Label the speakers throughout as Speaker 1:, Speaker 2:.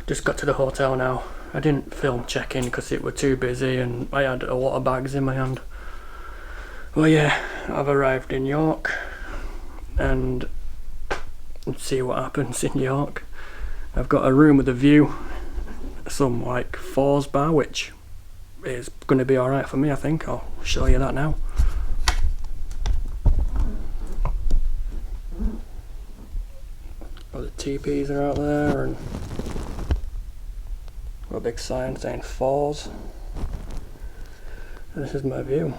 Speaker 1: Just got to the hotel now. I didn't film check-in because it were too busy and I had a lot of bags in my hand. Well, yeah, I've arrived in York and see what happens in York. I've got a room with a view, some like Fours bar, which is going to be alright for me, I think. I'll show you that now. All the teepees are out there and got a big sign saying Fours. And this is my view.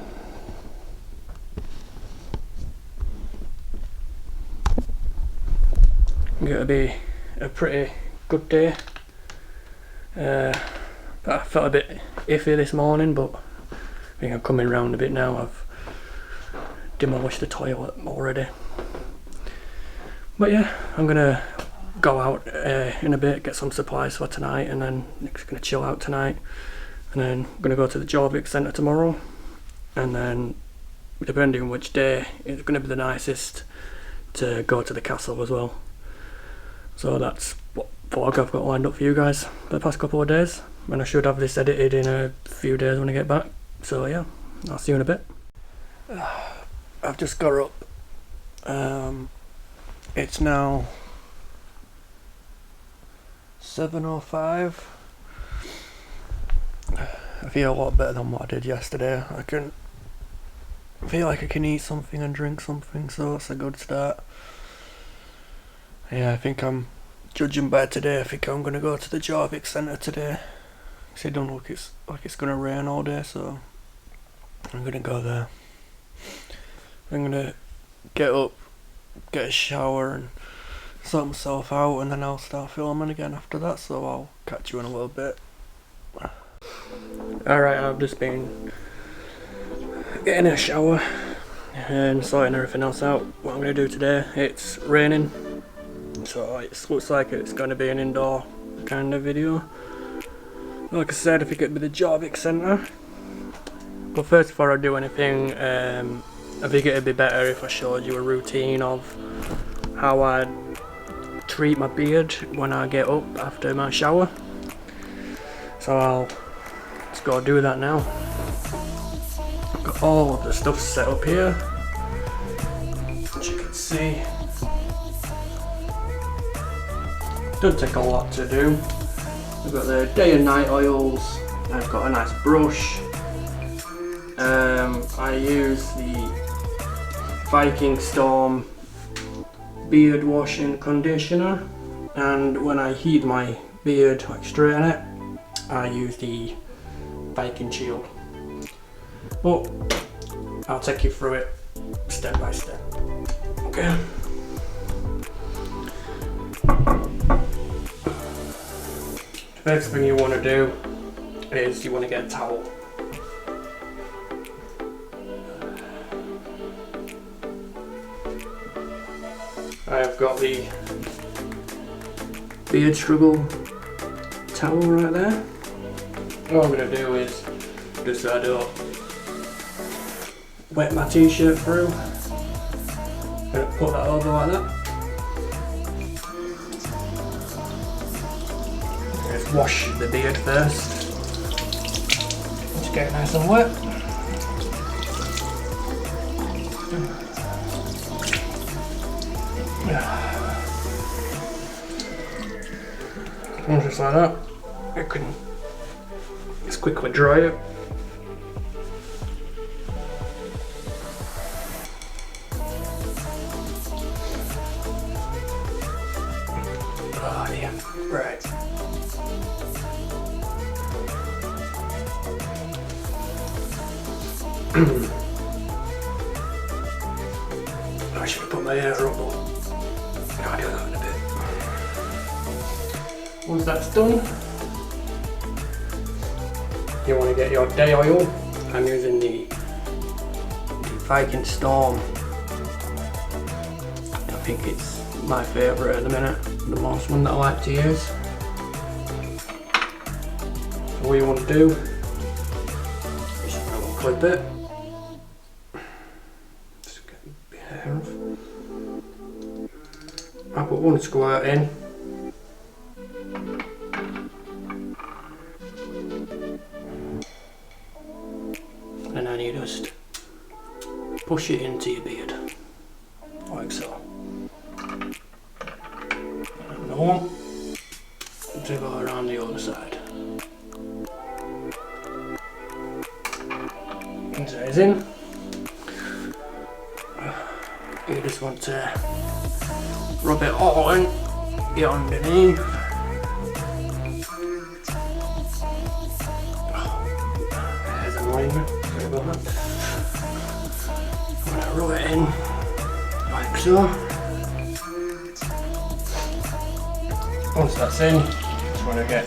Speaker 1: It's going to be a pretty good day. I felt a bit iffy this morning, but I think I'm coming round a bit now. I've demolished the toilet already. But yeah, I'm gonna go out in a bit, get some supplies for tonight, and then just gonna chill out tonight. And then I'm gonna go to the Jorvik Centre tomorrow. And then, depending on which day, it's gonna be the nicest to go to the castle as well. So that's what vlog I've got lined up for you guys for the past couple of days. And I should have this edited in a few days when I get back. So yeah, I'll see you in a bit. I've just got up. It's now 7:05. I feel a lot better than what I did yesterday. I feel like I can eat something and drink something, so that's a good start. Yeah, I think I'm judging by today. I think I'm gonna go to the Jorvik Centre today. It don't look like it's gonna rain all day, so I'm gonna go there. I'm gonna get up, get a shower and sort myself out, and then I'll start filming again after that, so I'll catch you in a little bit. Alright, I've just been getting a shower and sorting everything else out. What I'm gonna do today, it's raining, so it looks like it's gonna be an indoor kind of video. Like I said, I think it'd be the Jorvik Centre. But first, before I do anything, I think it'd be better if I showed you a routine of how I treat my beard when I get up after my shower. So I'll just go do that now. I've got all of the stuff set up here, as you can see. Doesn't take a lot to do. I've got the day and night oils, I've got a nice brush. I use the Viking Storm beard washing conditioner, and when I heat my beard, like straighten it, I use the Viking Shield. But I'll take you through it step by step. Okay. The first thing you want to do is you want to get a towel. I've got the Beard Struggle towel right there. What I'm going to do is, just so I don't wet my t-shirt through, I'm going to put that over like that. Just wash the beard first. Just get it nice and wet. And just like that, I can just quickly dry it. Oh dear, right. I should have put my hair up, but I'll do that in a bit. Once that's done, you want to get your day oil. I'm using the Viking Storm. I think it's my favourite at the minute, the most one that I like to use. So what you want to do is you want to clip it. Just get a bit of hair off. I put one squirt in. And then you just push it into your beard, like so. And another one to go around the other side. Once that is in, you just want to rub it all in, get underneath. There's annoying me. Sorry about that. I'm gonna rub it in like so. Once that's in, just want to get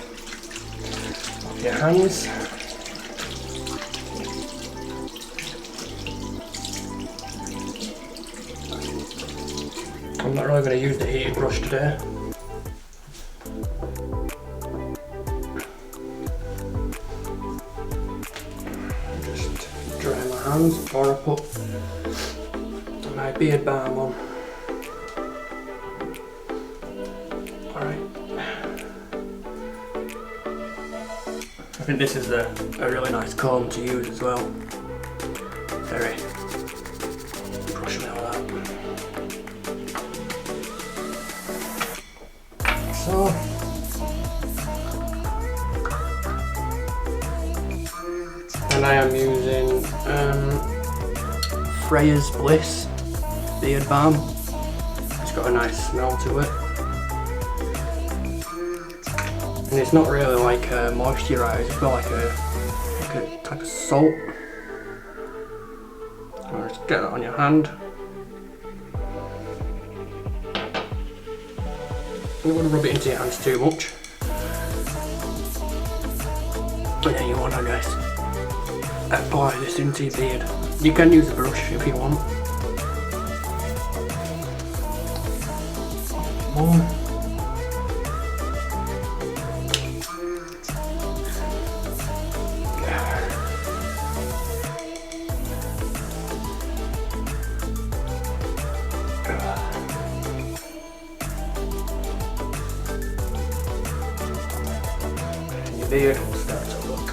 Speaker 1: off your hands. I'm not really going to use the heated brush today. Just dry my hands before I put my beard balm on. Alright. I think this is a really nice comb to use as well. Very brush me like that. So, and I am using Freya's Bliss beard balm. It's got a nice smell to it, and it's not really like a moisturiser. It's got like a type of salt. I'll just get that on your hand. You don't want to rub it into your hands too much. And then you want to just apply this into your beard. You can use a brush if you want. More. Beard will start to look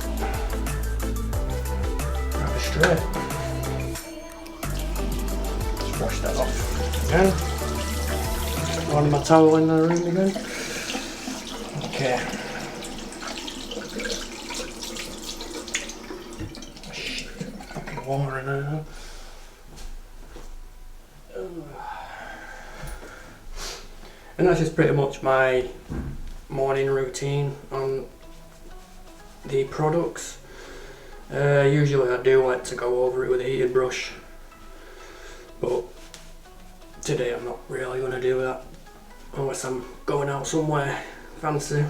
Speaker 1: rather straight. Just wash that off again. Just one of my towel in the room again. Okay. Shit, fucking water in there. And that's just pretty much my morning routine on the products. Usually I do like to go over it with a heated brush, but today I'm not really going to do that unless I'm going out somewhere fancy,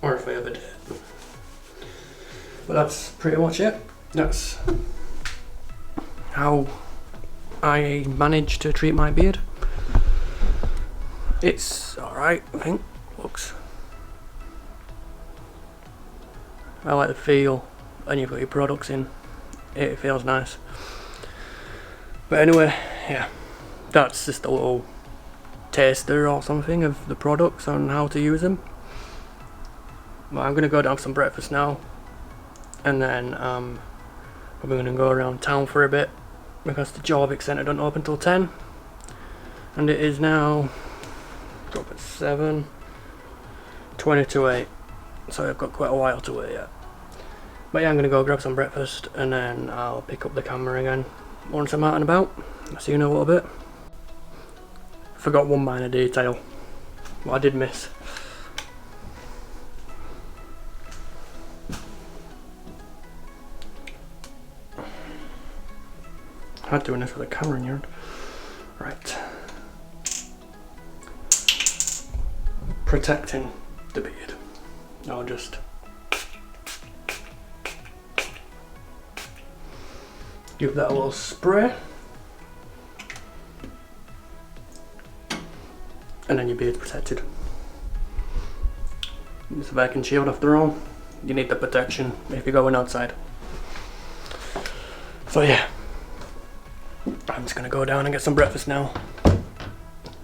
Speaker 1: or if I ever did. But that's pretty much it. That's how I manage to treat my beard. It's alright, I think. Looks, I like the feel, and you've got your products in. It feels nice. But anyway, yeah, that's just a little taster or something of the products and how to use them. Well, I'm gonna go down for some breakfast now, and then I'm gonna go around town for a bit because the Jorvik Centre doesn't open till 10, and it is now up at 7. 20 to 8, so I've got quite a while to wait yet. But yeah, I'm gonna go grab some breakfast and then I'll pick up the camera again once I'm out and about. I'll see you in a little bit. Forgot one minor detail, what I did miss. I had doing this with a camera in your hand. Right. Protecting the beard. I'll just give that a little spray. And then your beard's protected. It's a Viking shield after all. You need the protection if you're going outside. So yeah. I'm just gonna go down and get some breakfast now.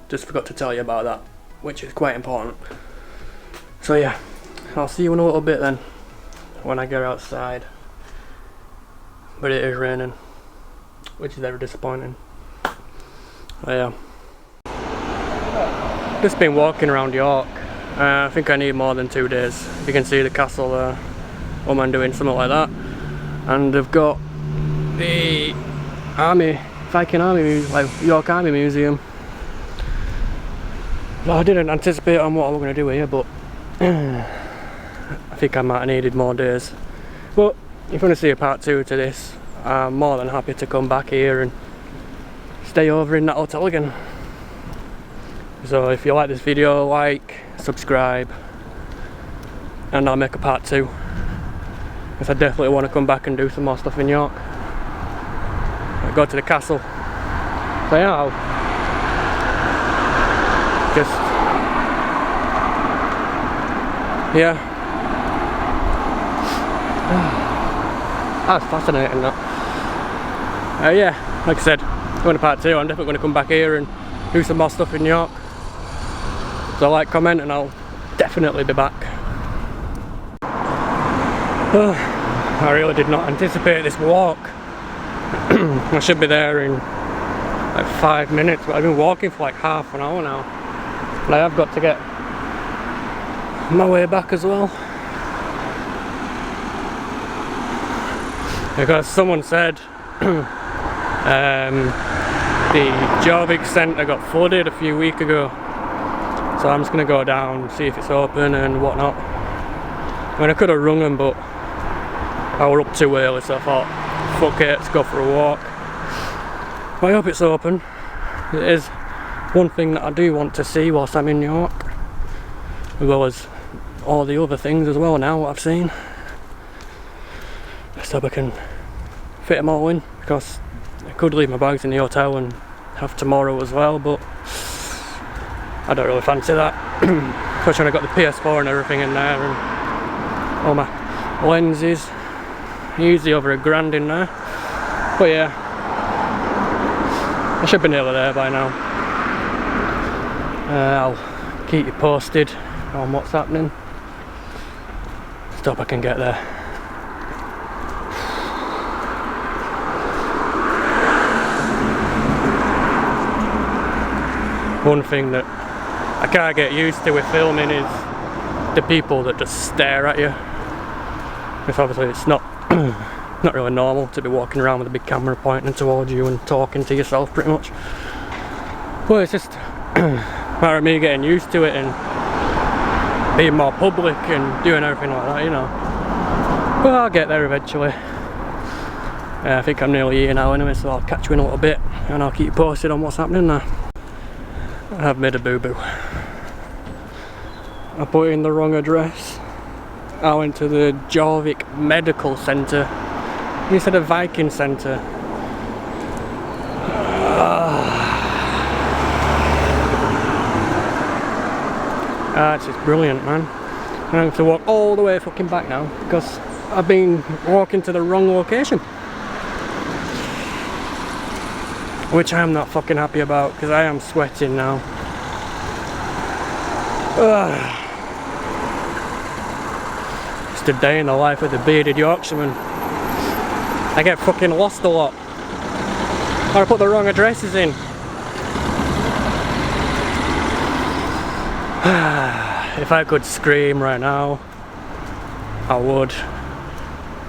Speaker 1: Just forgot to tell you about that, which is quite important. So yeah, I'll see you in a little bit then, when I get outside. But it is raining, which is very disappointing. So yeah. Just been walking around York. I think I need more than 2 days. You can see the castle there. What am I doing? Something like that. And they've got the Viking Army, like York Army Museum. I didn't anticipate on what I was going to do here, but I think I might have needed more days. But if you want to see a part 2 to this, I'm more than happy to come back here and stay over in that hotel again. So if you like this video, like, subscribe, and I'll make a part 2. Because I definitely want to come back and do some more stuff in York. Go to the castle. So yeah, I'll just, yeah. That's fascinating that. Yeah, like I said, going to part 2, I'm definitely going to come back here and do some more stuff in York. So like, comment, and I'll definitely be back. I really did not anticipate this walk. I should be there in like 5 minutes, but I've been walking for like half an hour now. And I have got to get my way back as well. Because someone said the Jorvik Centre got flooded a few weeks ago. So I'm just going to go down, see if it's open and whatnot. I mean, I could have rung them, but I was up too early, so I thought, fuck it, let's go for a walk. But I hope it's open. It is one thing that I do want to see whilst I'm in York, as well as all the other things as well now, what I've seen. Just hope I can fit them all in, because I could leave my bags in the hotel and have tomorrow as well, but I don't really fancy that. Especially when I got the PS4 and everything in there, and all my lenses. Usually over £1,000 in there. But yeah, I should be nearly there by now. I'll keep you posted on what's happening. Just hope I can get there. One thing that I can't get used to with filming is the people that just stare at you. Because obviously it's not really normal to be walking around with a big camera pointing towards you and talking to yourself pretty much. Well, it's just a matter of me getting used to it and being more public and doing everything like that, you know. But I'll get there eventually. I think I'm nearly here now anyway, so I'll catch you in a little bit and I'll keep you posted on what's happening there. I've made a boo-boo. I put in the wrong address. I went to the Jorvik Medical Centre instead of Viking Centre. It's just brilliant, man. I have to walk all the way fucking back now because I've been walking to the wrong location. Which I am not fucking happy about because I am sweating now. Just a day in the life of the bearded Yorkshireman. I get fucking lost a lot. Or I put the wrong addresses in. if I could scream right now, I would.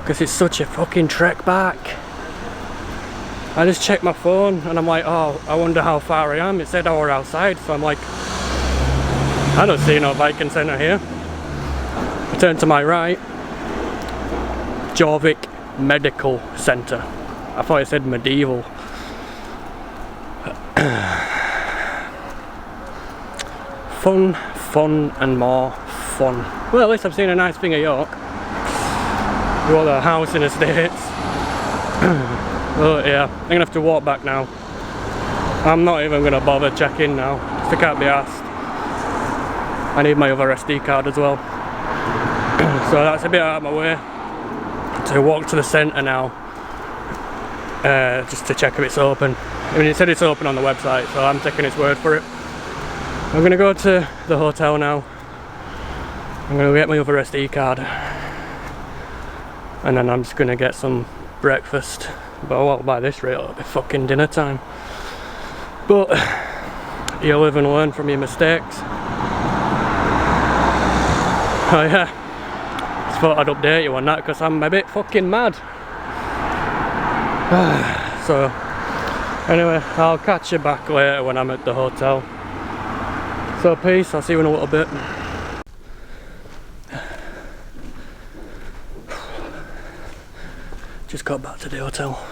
Speaker 1: Because it's such a fucking trek back. I just checked my phone and I'm like, oh, I wonder how far I am. It said I were outside, so I'm like, I don't see no Viking Centre here. I turn to my right, Jorvik Medical Centre. I thought it said medieval. Fun, fun and more fun. Well, at least I've seen a nice thing of York. You want a house in the States. Oh yeah, I'm gonna have to walk back now. I'm not even gonna bother checking now, if I can't be asked. I need my other SD card as well. So that's a bit out of my way to walk to the centre now, just to check if it's open. I mean, it said it's open on the website, so I'm taking its word for it. I'm gonna go to the hotel now. I'm gonna get my other SD card, and then I'm just gonna get some breakfast. But I won't buy this rate, it'll be fucking dinner time. But you live and learn from your mistakes. Oh yeah, just thought I'd update you on that because I'm a bit fucking mad. So anyway, I'll catch you back later when I'm at the hotel. So peace, I'll see you in a little bit. Just got back to the hotel.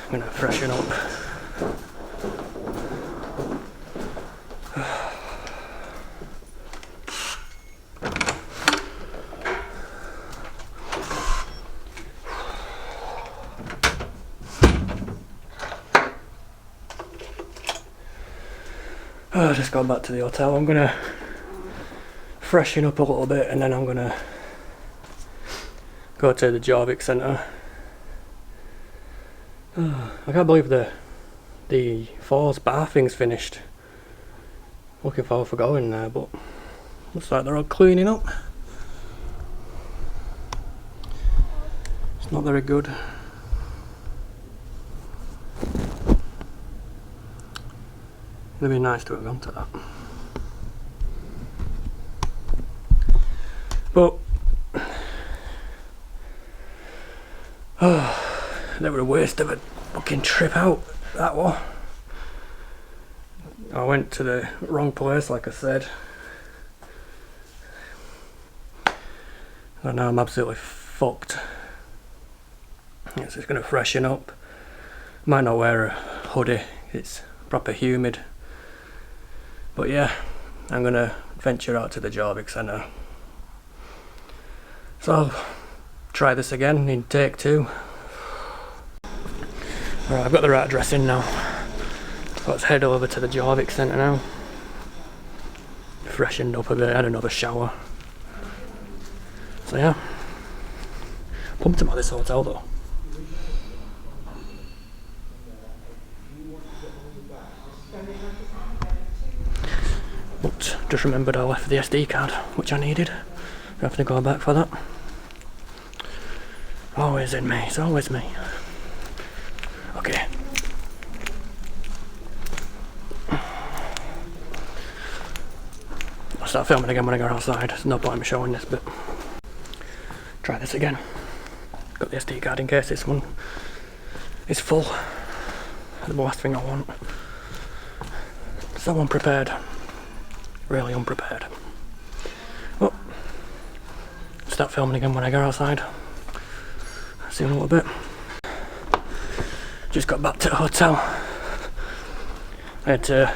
Speaker 1: I'm gonna freshen up. I just got back to the hotel. I'm gonna freshen up a little bit and then I'm gonna go to the Jorvik Centre. I can't believe the falls bathing's finished. Looking forward for going there, but looks like they're all cleaning up. It's not very good. It'd be nice to have gone to that. But they were a waste of a fucking trip out, that one. I went to the wrong place, like I said. And now I'm absolutely fucked. It's just gonna freshen up. Might not wear a hoodie, it's proper humid. But yeah, I'm gonna venture out to the Jorvik Centre. So I'll try this again in take 2. Right, I've got the right address in now. Let's head over to the Jorvik Centre now. Freshened up a bit, had another shower. So yeah, pumped about this hotel though. But just remembered I left the SD card, which I needed. I have to go back for that. Always in me, it's always me. Okay. I'll start filming again when I go outside. There's no point in me showing this bit. Try this again. Got the SD card in case this one is full. That's the last thing I want. So unprepared. Really unprepared. Well, start filming again when I go outside. See you in a little bit. Just got back to the hotel. I had to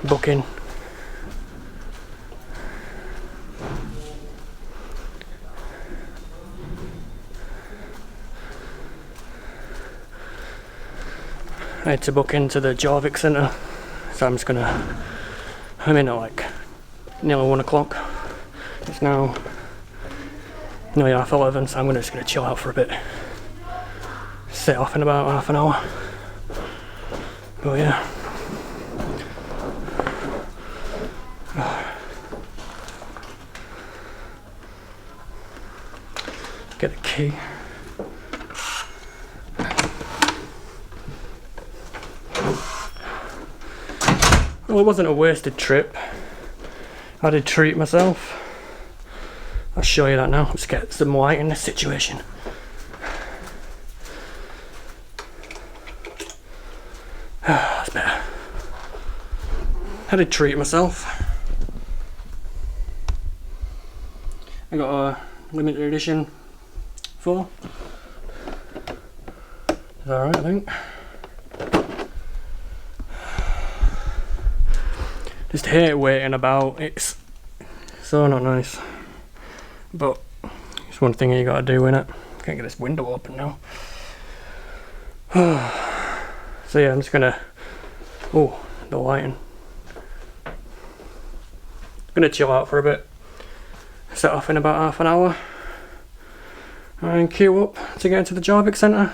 Speaker 1: book in. I had to book into the Jorvik Centre, so I'm just gonna. I'm in at like nearly 1 o'clock. It's now nearly 11:30, so I'm just gonna chill out for a bit. Set off in about half an hour. Oh yeah. Get the key. Well, it wasn't a wasted trip. I did treat myself. I'll show you that now. Let's get some light in this situation. That's better. I did treat myself. I got a limited edition 4. Is that alright, I think? Just hate waiting about, it's so not nice. But it's one thing you gotta do, innit? Can't get this window open now. So yeah, I'm just gonna, oh, the lighting. Gonna chill out for a bit. Set off in about half an hour. And queue up to get into the Jorvik Centre.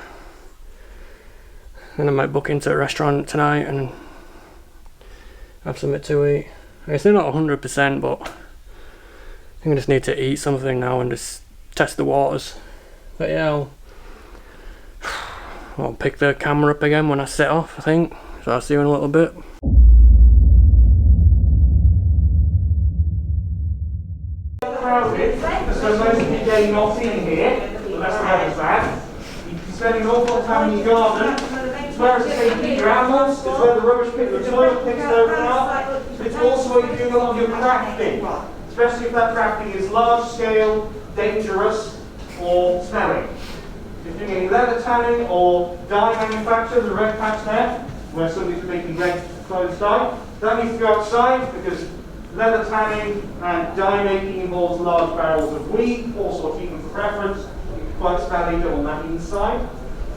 Speaker 1: Then I might book into a restaurant tonight and have something to eat. It's still not 100%, but I think I just need to eat something now and just test the waters. But yeah, I'll pick the camera up again when I set off, I think. So I'll see you in a little bit.
Speaker 2: Crowded, so most of the day not in here, unless the weather's bad. You can spend an awful lot of time in your garden. It's where it's safe to keep your animals, it's where the rubbish pit, the toilet pits over are. It's also where you do a lot of your crafting, especially if that crafting is large scale, dangerous, or smelling. If you're doing any leather tanning or dye manufacture, the red patch there, where somebody's making red clothes dye, that needs to go outside because leather tanning and dye making involves large barrels of weed, also keep them for preference. Quite smelly, don't want that inside.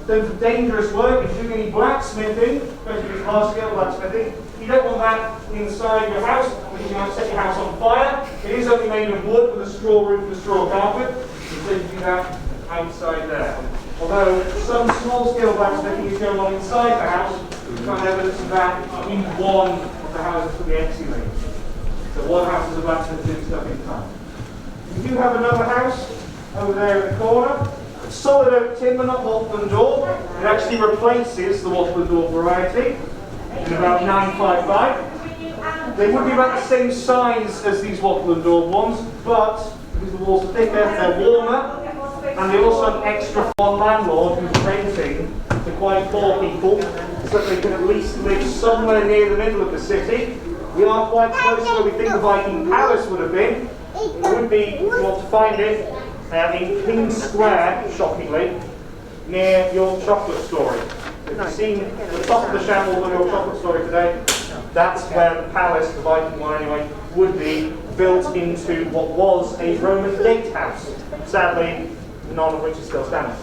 Speaker 2: Then for dangerous work, if you're doing any blacksmithing, especially if it's large scale blacksmithing, you don't want that inside your house because you might set your house on fire. It is only made of wood with a straw roof and a straw carpet, so you do that outside there. Although some small scale blacksmithing is going on inside the house, we find evidence of that in one of the houses for the exhumate. So one house is a blacksmith doing stuff inside. We do have another house over there in the corner. It's solid oak timber, not wattle and daub. It actually replaces the wattle and daub variety in about 955. They would be about the same size as these wattle and daub ones, but because the walls are thicker, they're warmer, and they also have extra for landlord who's renting to quite poor people, so that they can at least live somewhere near the middle of the city. We are quite close to where we think the Viking Palace would have been. It would be, if you want to find it, in King Square, shockingly, near York Chocolate Story. If you've seen the top of the shambles of York Chocolate Story today, that's where the palace, the Viking one anyway, would be built into what was a Roman gatehouse. Sadly, none of which is still standing.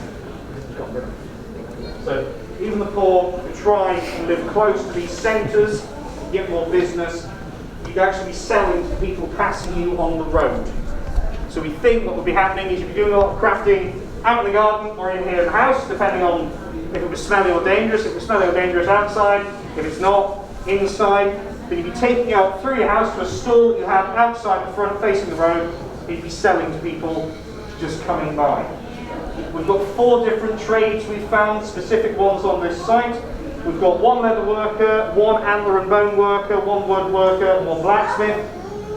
Speaker 2: So even the poor who try and live close to these centres, get more business, you'd actually be selling to people passing you on the road. So we think what would be happening is you'd be doing a lot of crafting out in the garden or in here in the house, depending on if it was smelly or dangerous. If it was smelly or dangerous outside, if it's not, inside, then you'd be taking you out through your house to a stall you have outside the front facing the road. You'd be selling to people just coming by. We've got 4 different trades we've found, specific ones on this site. We've got 1 leather worker, 1 antler and bone worker, 1 wood worker, and 1 blacksmith.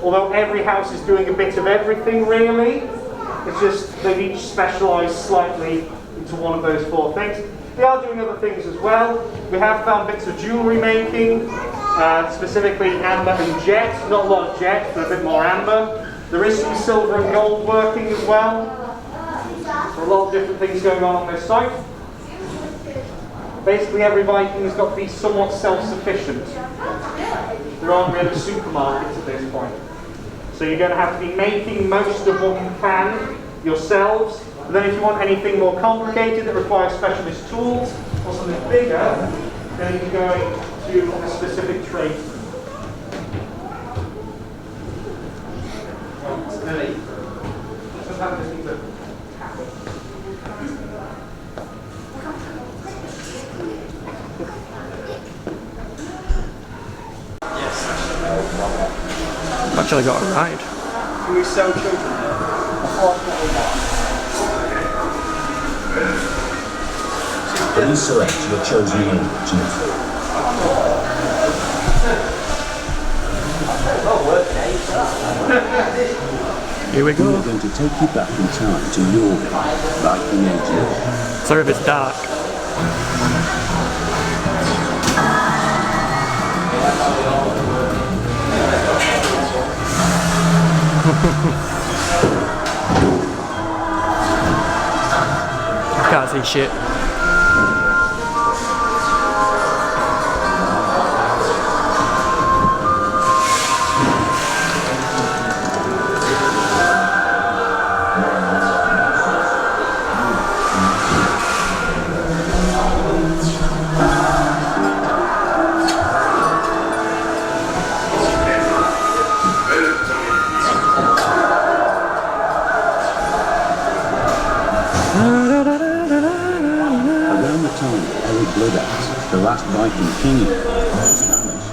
Speaker 2: Although every house is doing a bit of everything really, it's just they've each specialised slightly into one of those 4 things. They are doing other things as well. We have found bits of jewellery making, specifically amber and jet. Not a lot of jet, but a bit more amber. There is some silver and gold working as well. There are a lot of different things going on this site. Basically every Viking has got to be somewhat self-sufficient. There aren't really supermarkets at this point. So you're going to have to be making most of what you can yourselves. And then if you want anything more complicated that requires specialist tools or something bigger, then you're going to a specific trade.
Speaker 1: I've actually got a ride.
Speaker 3: Can we sell children there? Unfortunately not.
Speaker 4: Please select your chosen unit.
Speaker 1: Here we
Speaker 3: We
Speaker 1: go.
Speaker 3: are going to take you back in time to Jorvik Viking Centre.
Speaker 1: Sorry if it's dark. Can't see shit.
Speaker 3: The last Viking king Spanish,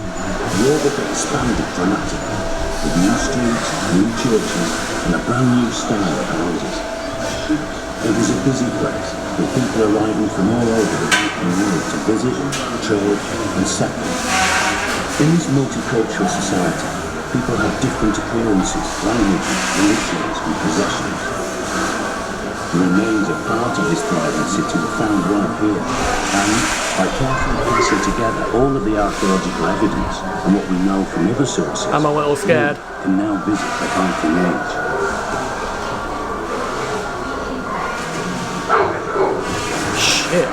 Speaker 3: Jorvik expanded dramatically with new streets, new churches and a brand new style of houses. It was a busy place with people arriving from all over the Viking world to visit, trade and settle. In this multicultural society, people have different appearances, languages, religions and possessions. The remains of part of this thriving city were found right here, and by carefully piecing together all of the archaeological evidence and what we know from other sources,
Speaker 1: I'm a little scared.
Speaker 3: we can now visit the Viking Age.
Speaker 1: Shit.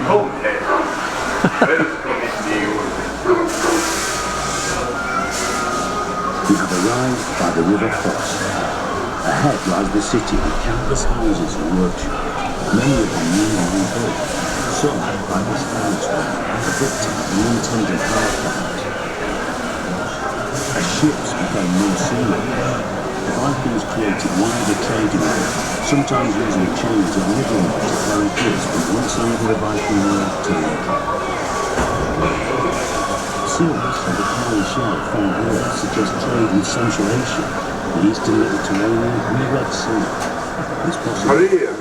Speaker 3: We have arrived by the River Foss. Ahead lies the city with countless houses and workshops, many of them newly rebuilt. Some by this house were the victim of an unintended car fires. As ships became more seaworthy, the Vikings created wider trading routes, sometimes using a change of living to carry goods from one side of the Viking world to the other. Seals and the carry shell found here suggest trade with Central Asia, the Eastern Mediterranean and the Red Sea. It's possible made their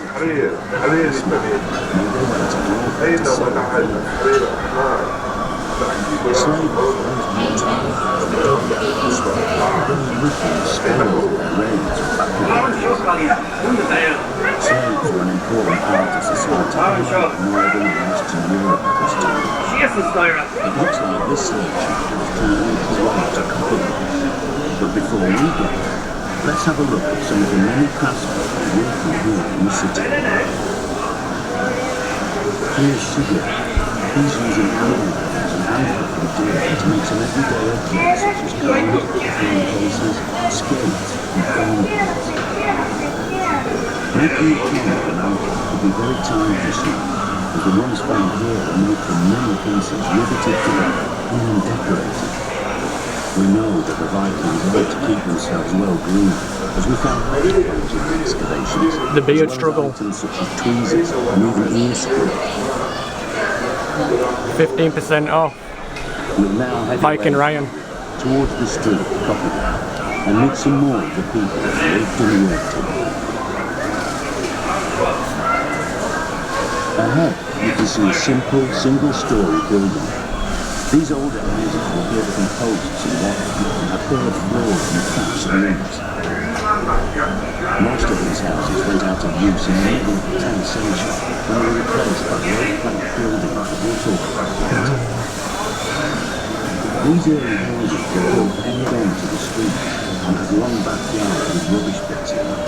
Speaker 3: way to North Slavery bringing with them spoils of their raids back in the Slaves were an important part of society in Northern and Western Europe at this time. It looks like this slave ship was trying to make its way to Copenhagen. But before we get there, let's have a look at some of the many craftsmen working here in the city. Here's Sugar. He's using handlooms and handcrafted gear to make some everyday objects such as gold, cases, skates and phone books. Making a king of an anchor could be very time-consuming, as the ones found here are made from many pieces riveted together and then decorated. We know that the Vikings liked to keep themselves well groomed, as we found many bones in the excavations.
Speaker 1: The beard
Speaker 3: as well
Speaker 1: struggle.
Speaker 3: as items such as tweezers and even ear screws.
Speaker 1: 15% off.
Speaker 3: We'll now head
Speaker 1: Viking
Speaker 3: away
Speaker 1: Ryan.
Speaker 3: towards the street of Copenhagen and meet some more of the people that lived and worked here. Ahead, you can see a simple, single-story building. These older houses were built from posts and wire and had bare floors and thatched roofs. Most of these houses went out of use in the middle of the 10th century when they were replaced by the old plank buildings that we'll talk about later. These early houses were built head-on to the street and had long backyards with rubbish pits in them.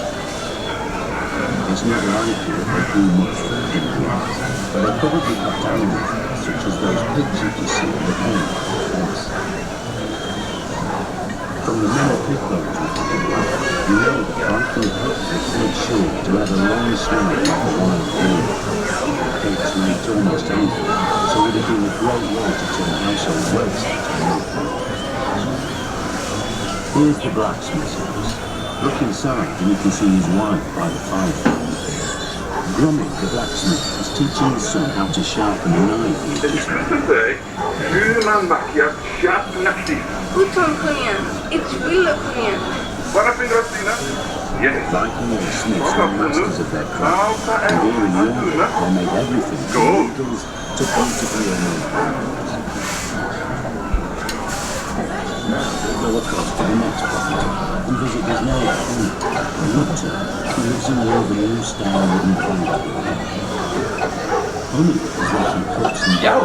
Speaker 3: It's not likely that they grew much food in here, but they probably got animals such as those pigs you see in the hen fence. From the many pig bones we can get, you know that Viking pigs were quite sure to have a long smell like a wild boar. Pigs made almost anything, so it would have been a great way to turn household waste into milk. Here's the blacksmith's house. Look inside and you can see his wife by the fire. Grummy, the blacksmith, is teaching his son how to sharpen a knife he just made.
Speaker 4: Hur man backar knackigt.
Speaker 5: Fortfarande kom igen. Inte ville kom igen.
Speaker 4: Bara fingrar sina.
Speaker 3: Viking smiths were masters of their craft, and here in Jorvik they made everything from needles to beautifully ornate handles. go across to the next property and visit his neighbour, Victor, who lives in one of the new style wooden planks. Honey is making cups and
Speaker 6: Jau,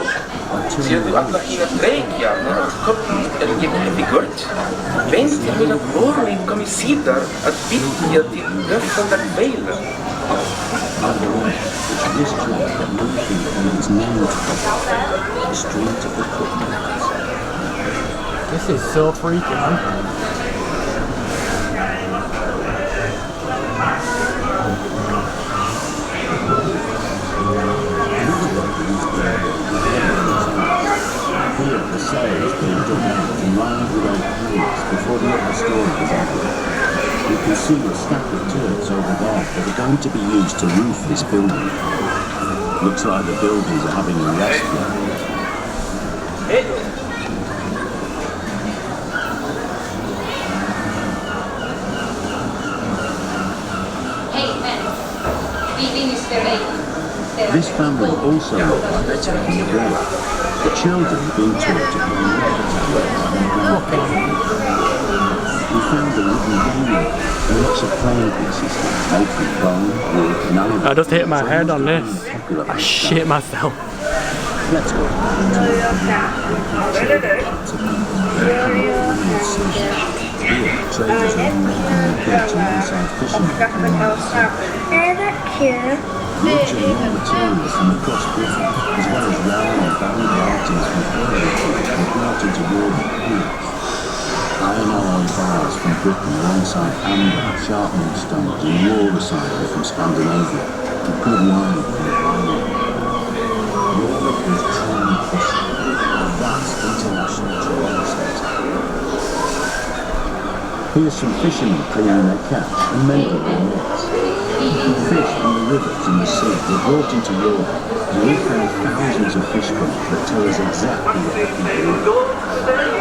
Speaker 3: by
Speaker 6: ser du alla fina trädgärna och kopplingar i gult? Vänd till mina barn kom i sidor att vittja till löften välen.
Speaker 3: This track that moving on its name to the street of the Cookmakers.
Speaker 1: This is so freaky, man.
Speaker 3: Here the cellar is being dug out and lined with old planks before the upper story is added. You can see a stack of turrets over there that are going to be used to roof this building. Looks like the builders are having a rest now. This family also look like they're taking a break. The children being taught to play We found a wooden gaming and lots of playing pieces made from bone, wood and iron.
Speaker 1: I just hit my head on this. I shit myself.
Speaker 3: Let's go. Here, traders are making their boats alongside fishermen. Lots of raw materials from across Britain, as well as round and bound items from Ireland, were brought into Jorvik here. Iron alloy bars from Britain alongside amber, sharpening stones and raw recycling from Scandinavia, and good wine from the Rhine. Jorvik is truly fishing, a vast international trading centre. Here's some fishermen cleaning their catch and mending their nets. Fish from the rivers and the sea were brought into Jorvik, and we found thousands of fish ponds that tell us exactly what the people eat,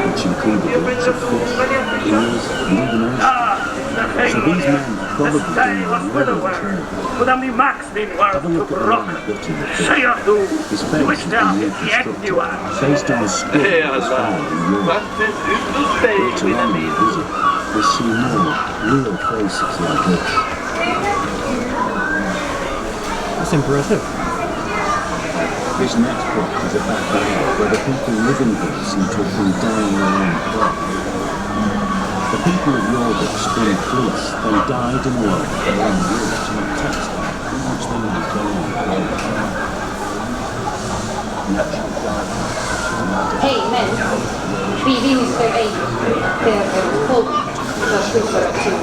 Speaker 3: which included lots of fish, eels, and even oysters. So these men are probably doing a lovely trade. Have a look at the line built in the fish. His face has been reconstructed, based on a skull that was found in Jorvik. Later on in the visit, we see more real faces like this.
Speaker 1: That's impressive.
Speaker 3: This next book is a backyard where the people living here seem to have been dyeing their own clothes. The people of Jorvik spun fleece, then dyed and wove their own wool to make textile, which they now go on growing. Natural gardens.
Speaker 7: Hej, men vi vinner ej det folk som skjuter till.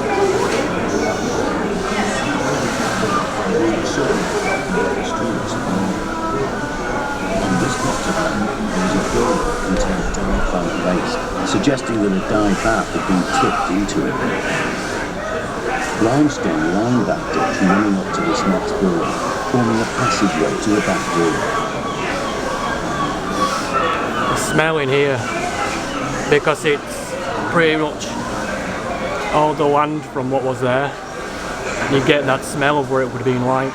Speaker 3: On this plot of land, there was a door that contained dye plant waste, suggesting that a dye bath had been tipped into it. Limestone lined that ditch running up to this next building, forming a passageway to a back door.
Speaker 1: The smell in here, because it's pretty much all the land from what was there. You get that smell of where it would have been like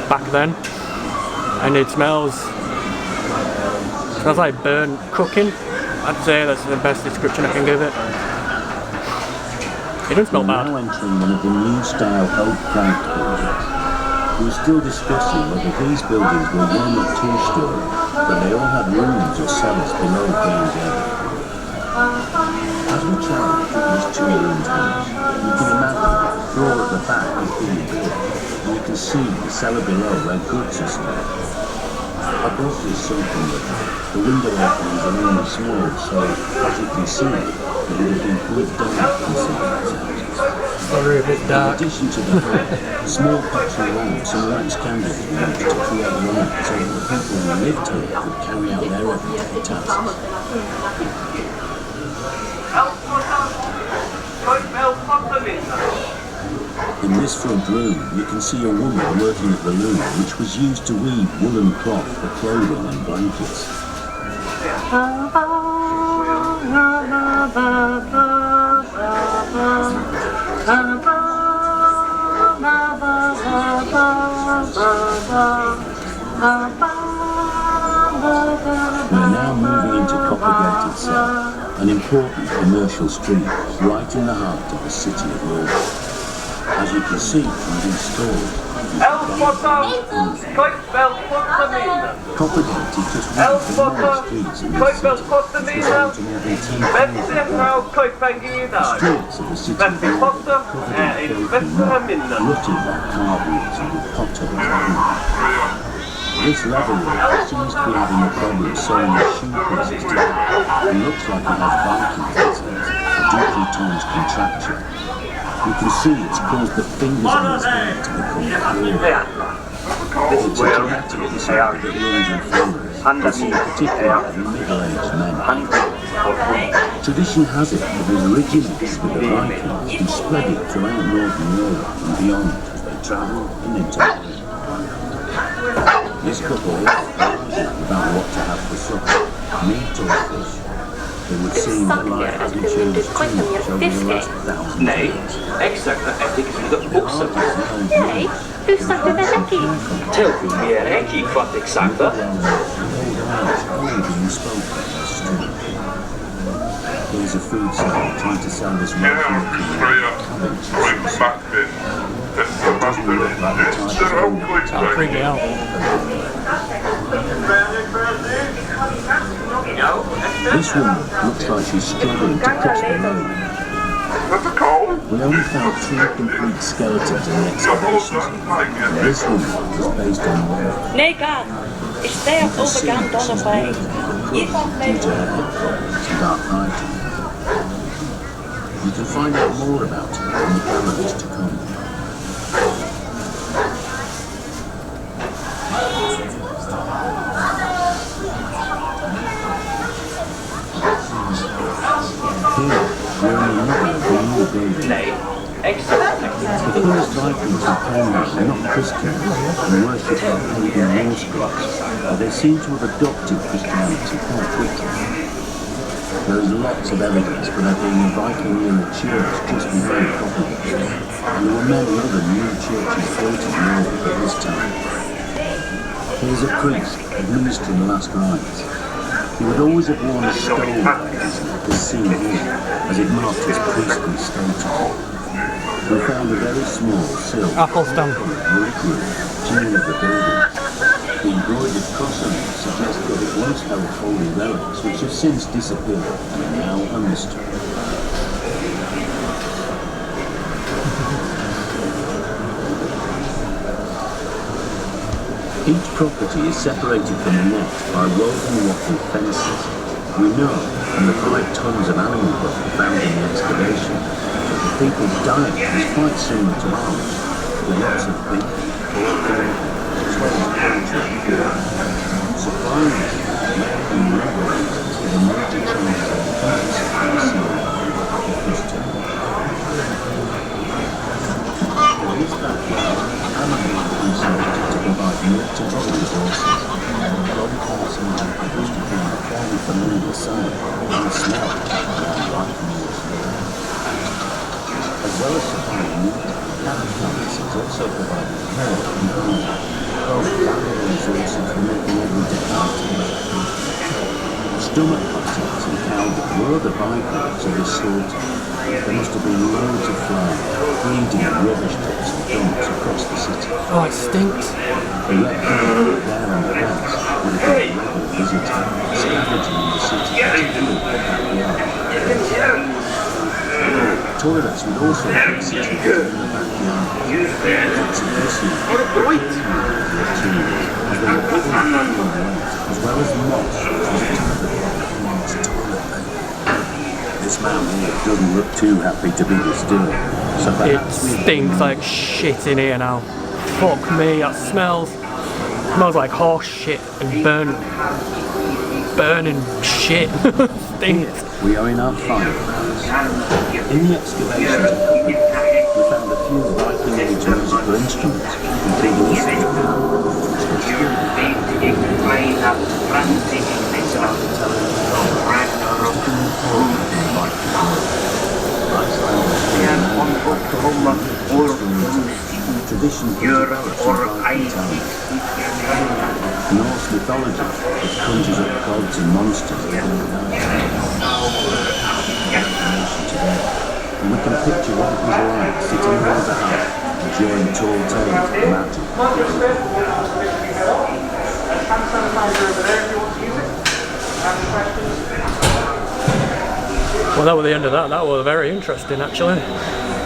Speaker 1: back then, and it smells like burnt cooking. I'd say that's the best description I can give it. It doesn't smell
Speaker 3: We're
Speaker 1: bad.
Speaker 3: now entering one of the new style oak planked buildings. We were still discussing whether these buildings were one or two-story, but they all had rooms or cellars below ground level. As we travelled through these two-roomed homes, you can imagine that the floor at the back is being cooked, and you can see the cellar below where goods are stored. Above this sunken roof, the window openings are only small, so as you can see, it would have been good dark inside these houses.
Speaker 1: Sorry if it's
Speaker 3: In
Speaker 1: dark.
Speaker 3: addition to the hall, small petrol lamps and wax candles were used to create light so that the people who lived here could carry out their everyday tasks. In this front room, you can see a woman working at the loom, which was used to weave woolen cloth for clothing and blankets. We're now moving into Coppergate itself. an important commercial street right in the heart of the city of York. As you can see from these stores, Coppergate is just one of the many streets in this city, which result in more than 10,000 The streets of the city of York are covered in filth and mud, rutted like car wheels and with potholes everywhere. This level work seems to be having a problem sewing the shoe pieces together and looks like it has Viking fences, a deeply toned contraption. You can see it's caused the fingers on its hand to become raw. It's a genetic disorder that runs in families, and seen particularly in middle-aged men. Tradition has it that it originates with the Vikings and spread it throughout northern Europe and beyond as they travelled and intermarried. This couple here argued about what to have for supper, meat or fish. It would seem that life hasn't changed too much over the last 1,000 years.
Speaker 6: Exakt, jag tycker det också.
Speaker 7: Nej, hur snackar du med Lucky?
Speaker 6: Tell me, är det kvart exakt?
Speaker 3: Here's a food seller trying to sell this
Speaker 4: Straight back bin. That's the master. They're hopefully
Speaker 1: Freak me out.
Speaker 3: This woman looks like she's struggling to cross the road.
Speaker 4: That's a cold.
Speaker 3: We only found 3 complete skeletons in the excavations. This woman was based on work.
Speaker 8: Nega, is there overgone Donnerway?
Speaker 3: Due to her hip problems and arthritis. You can find out more about it in the galleries to come. Here, we're in another new building. The first Vikings who came here were not Christians and worshipped our pagan Norse gods, but they seem to have adopted Christianity quite quickly. There is lots of evidence for there being a Viking in the church just behind Coppergate, and there were many other new churches built in Europe at this time. Here's a priest administering the last rites. He would always have worn a stole as seen here, as it marked his priestly status. We found a very small silk reliquary jewel of the building. The embroidered cross on it suggests that it once held holy relics which have since disappeared and are now a mystery. Each property is separated from the next by woven wattle fences. We know, from the 5 tons of animal blood found in the excavation, that the people's diet is quite similar to ours, with lots of beef, pork, as well as poultry and pork. Supplying it and regulations with a major change in the countryside of this time. In this backyard, animals are consulted to provide milk to other resources. Long passing and produced to be a fairly familiar sight and smell around Viking As well as supplying meat, cabbage plants is also provided milk and honey, both valuable resources for making everyday items. Stomach contents and cowbell were other byproducts of this slaughter. There must have been loads of flour, breeding and rubbish pits and dumps across the city.
Speaker 1: Oh, it stinks.
Speaker 3: The reptile there on the fence would have been a regular visitor, scavenging in the city to fuel the backyard. Toilets would also have been situated in the backyard. Lots of this year, as they were full of waste, as well as moss, which was a type of Viking's toilet paper. This man here doesn't look too happy to be disturbed, so
Speaker 1: It
Speaker 3: perhaps we
Speaker 1: stinks like shit in here now. Fuck me, that smells like horse shit and burning shit. Stinks.
Speaker 3: we are in our fireplace. In the excavations of Coppergate, we found a few Viking Age musical instruments, including the tradition Norse mythology, which conjures up gods and monsters. And we can picture what it was like sitting around the house, enjoying tall tales of the magic.
Speaker 2: Hand sanitizer over there if you want to use it. Any questions?
Speaker 1: Well, that was the end of that. That was very interesting, actually.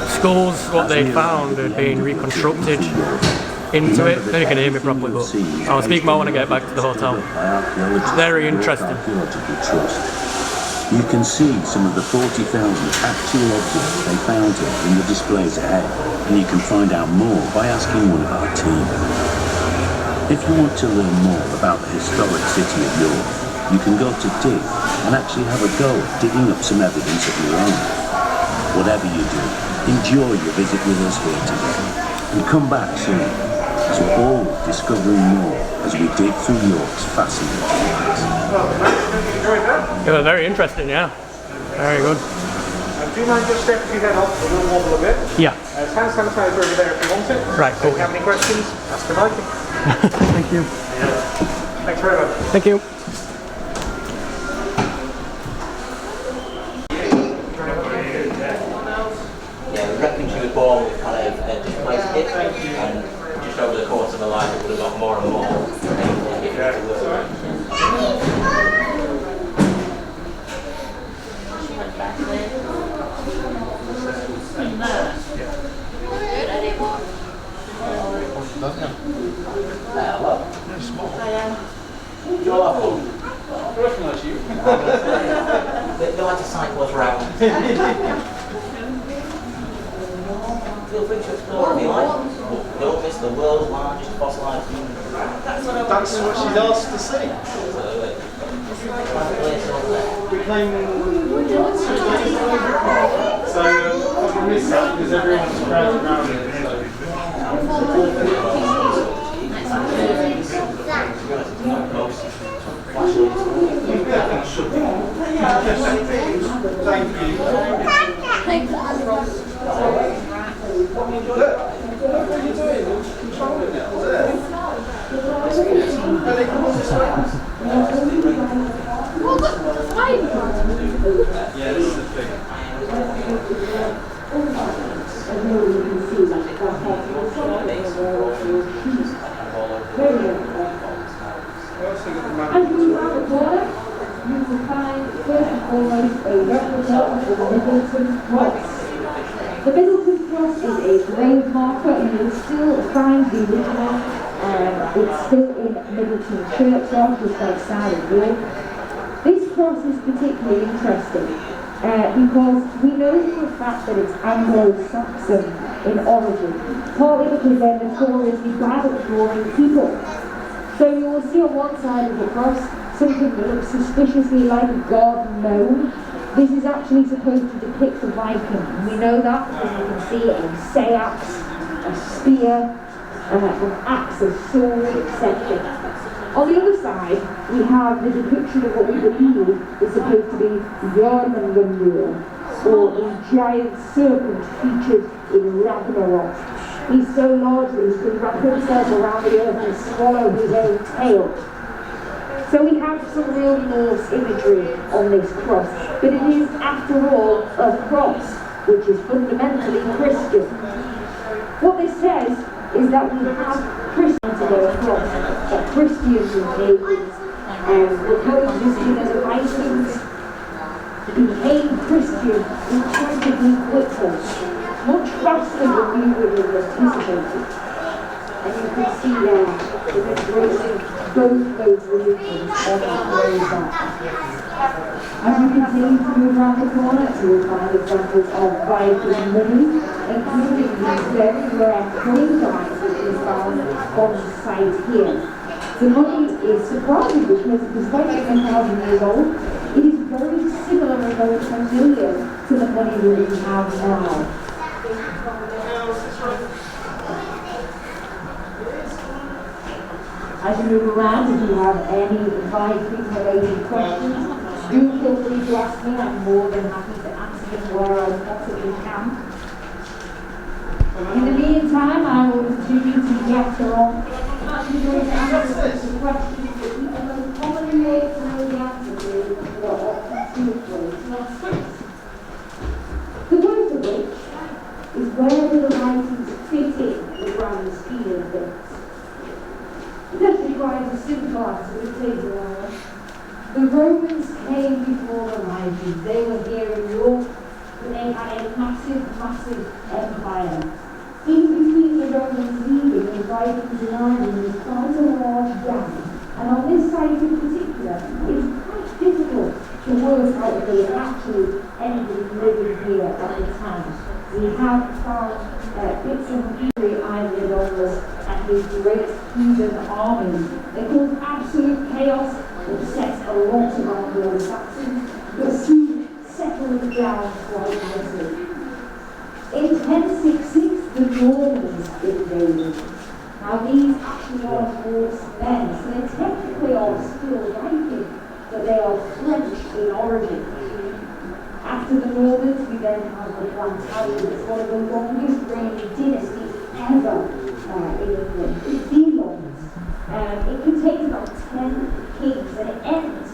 Speaker 1: Schools, what they found had been reconstructed into it. Then you can hear me properly, but I'll speak more when I get back to the hotel. Very interesting.
Speaker 3: You can see some of the 40,000 actual objects they found here in the displays ahead, and you can find out more by asking one of our team. If you want to learn more about the historic city of York, you can go to dig and actually have a go at digging up some evidence of your own. Whatever you do, enjoy your visit with us here today, and come back soon, as we're all discovering more as we dig through York's fascinating ways.
Speaker 1: It was very interesting, yeah. Very good.
Speaker 2: Do you mind just stepping your head off? It will wobble a bit.
Speaker 1: Yeah.
Speaker 2: There's hand sanitizer over there if you want it.
Speaker 1: Right, cool.
Speaker 2: If you have any questions, ask the Viking.
Speaker 1: Thank you.
Speaker 2: Thanks very much.
Speaker 1: Thank you.
Speaker 9: Yeah, we reckon she was born with kind of a displaced hip, and just over the course of her life it would have got more and more difficult to work. You're welcome. They like to cycle us round. Feel free to explore if you like. Don't miss the world's largest fossilized human.
Speaker 2: That's what she's asked to see.
Speaker 9: Absolutely.
Speaker 2: We claim so I miss that because everyone's crowded around it. Thank you. What are you doing? Controlling it. What's there? Are they coming this way? Yeah, this is the thing.
Speaker 7: As we move around the corner, you will find first and foremost a replica of the Middleton Cross. The Middleton Cross is a grave marker and you will still find the original. It's still in Middleton Churchyard, just outside of York. This cross is particularly interesting because we know for a fact that it's Anglo-Saxon in origin, partly because they're notoriously bad at drawing people. So you will see on one side of the cross something that looks suspiciously like a garden gnome. This is actually supposed to depict a Viking. And we know that because you can see a seax, a spear, an axe, a sword, etc. On the other side, we have the depiction of what we believe is supposed to be Jorvik, or a giant serpent featured in Ragnarok. He's so large that he can wrap himself around the earth and swallow his own tail. So we have some real Norse imagery on this cross, but it is, after all, a cross, which is fundamentally Christian. What this says is that we have Christians to go across, that Christians and pagans were coexisting as Vikings, became Christian incredibly quickly, much faster than we would have anticipated. And you can see there the embracing both those religions on that way back. As you continue to move around the corner, you will find examples of Viking money, including these very rare clay dice that we found on site here. The money is surprising because despite being 1,000 years old, it is very similar and very familiar to the money that we have now. As you move around, if you have any Viking-related questions, do feel free to ask me. I'm more than happy to answer them where I possibly can. In the meantime, I will continue to get along. I'm going to answer some questions that people most commonly know the answer to, but often feel free. takes a while. The Romans came before the Vikings. They were here in Europe. They had a massive empire. In between the Romans leaving and the Vikings arriving was quite a large gap. And on this site in particular, it's quite difficult to work out if there was actually anybody living here at the time. We have found bits of history either on this and his great heathen army. They caused absolute chaos, upset a lot of Anglo-Saxons, but soon settled down quite nicely. In 1066, the Normans invaded. Now these actually are Norse men, so they technically are still Viking, but they are French in origin. After the Normans, we then have the Plantagenets. It's one of the longest reigning dynasties ever in England. It's the longest. It contains about 10 kings, and it ends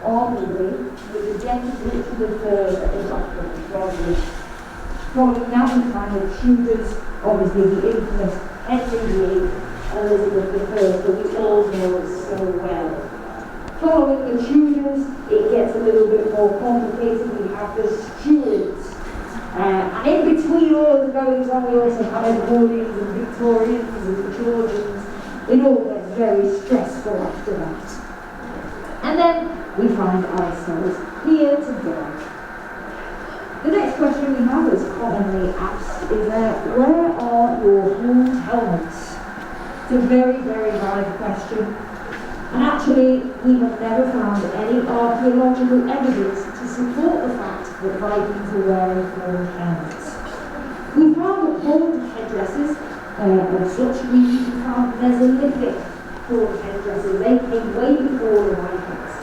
Speaker 7: arguably with the death of Richard III at the back of the throne. Following that, we find the Tudors, obviously the infamous Henry VIII, Elizabeth I, that we all know so well. Following the Tudors, it gets a little bit more complicated. We have the Stuarts. And in between all of the goings on, we also have Edwardians and Victorians and the Georgians. It all gets very stressful after that. And then we find ourselves here today. The next question we have is commonly asked is where are your horned helmets? It's a very valid question. And actually, we have never found any archaeological evidence to support the fact that Vikings were wearing horned helmets. We found horned headdresses of such we found Mesolithic horned headdresses. They came way before the Vikings.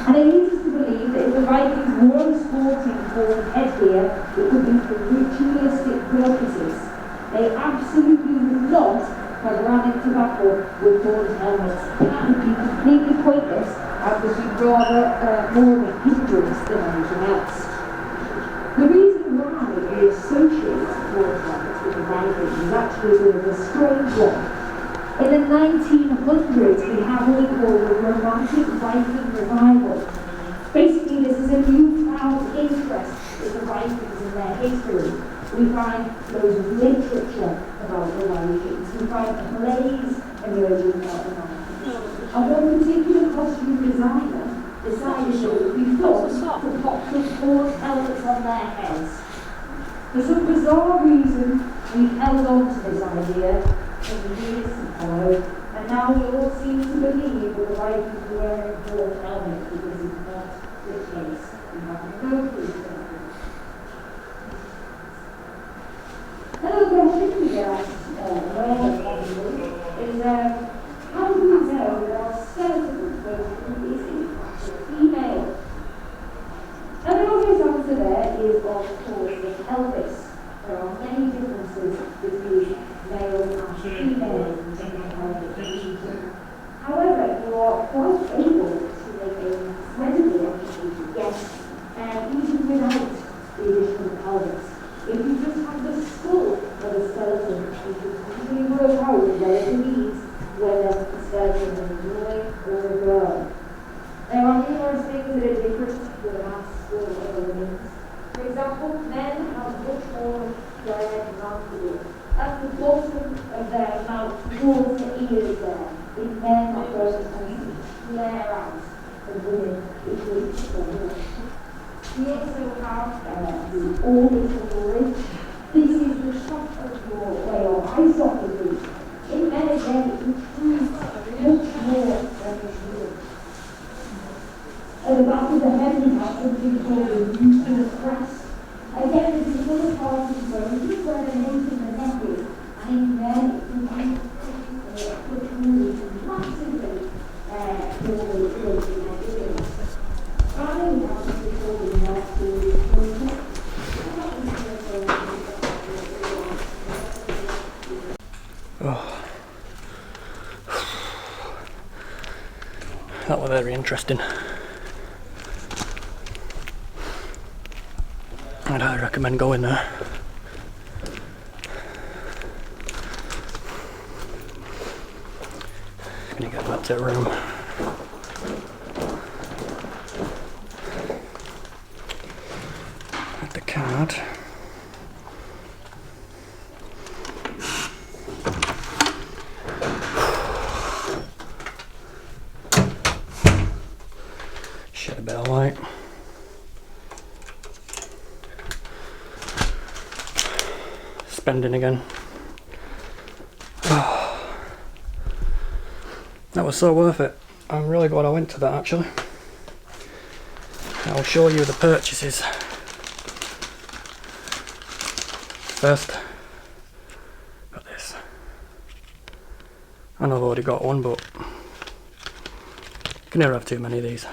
Speaker 7: And it leads us to believe that if the Vikings were sporting horned headgear, it would be for ritualistic purposes. They absolutely would not have run into battle with horned helmets. It would be completely pointless and would be rather more of a hindrance than anything else. The reason why we associate horned helmets with the Vikings is actually a bit of a strange one. In the 1900s, we have what we call the Romantic Viking Revival. Basically, this is a newfound interest in the Vikings and their history. We find loads of literature about the Vikings. We find plays emerging about the Vikings. And one particular costume designer decided that it would be fun to pop some horned helmets on their heads. For some bizarre reason, we held on to this idea in the years to follow, and now we all seem to believe that the Vikings were wearing horned helmets because it's not the case. We have no proof of it. Another question we get asked is how do we know that our skeleton version is in fact a female? And the obvious answer there is, of course, the pelvis. There are many differences between male and female in the pelvic region. However, you are quite able to make a incredibly educated guess, even without the addition of pelvis. If you just have the skull of a skeleton, you can usually work out with relative ease whether the skeleton is a boy or a girl. There are numerous things that are different with a man's skull and other things. For example, men have much more flared mouthfeel. At the bottom of their mouth, towards the ears there, in men that goes and flare out, and women it reaches for more. We also have the orbital ridge. This is the top of your eye socket ridge. In men again, it protrudes much more than the shield. At the back of the head, we have something called the nuchal crest. Again, this is another part of the bone, just where the nape in the neck is. And in men, it protrudes massively forward towards the neck. Finally, we have something called the
Speaker 1: That was very interesting. I'd highly recommend going there. Gonna get back to the room. card. Shed a bit of light. Spending again. Oh, that was so worth it. I'm really glad I went to that actually. I'll show you the purchases. First, got this. I know I've already got one, but you can never have too many of these.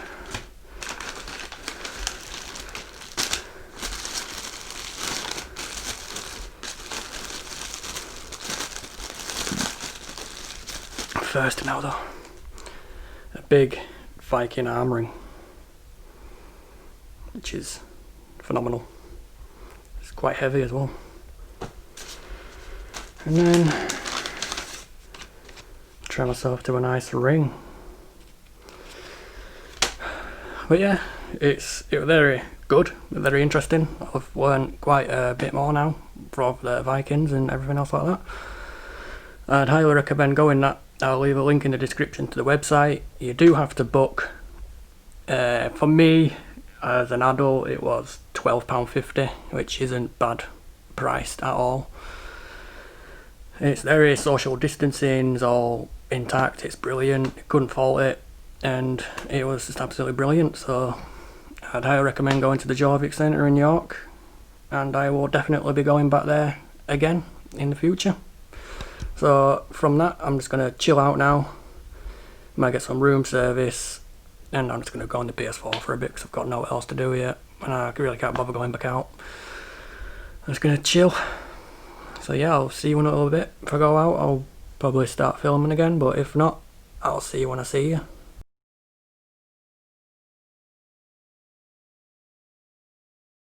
Speaker 1: First now though, a big Viking arm ring, which is phenomenal. It's quite heavy as well. And then try myself to a nice ring. But yeah, it was very good, very interesting. I've learned quite a bit more now from the Vikings and everything else like that. I'd highly recommend going that. I'll leave a link in the description to the website. You do have to book. For me, as an adult, it was £12.50, which isn't bad priced at all. It's very social distancing, it's all intact, it's brilliant, couldn't fault it, and it was just absolutely brilliant. So I'd highly recommend going to the Jorvik Centre in York, and I will definitely be going back there again in the future. So from that, I'm just going to chill out now. Might get some room service, and I'm just going to go on the PS4 for a bit because I've got no else to do yet, and I really can't bother going back out. I'm just going to chill. So yeah, I'll see you in a little bit. If I go out, I'll probably start filming again, but if not, I'll see you when I see you.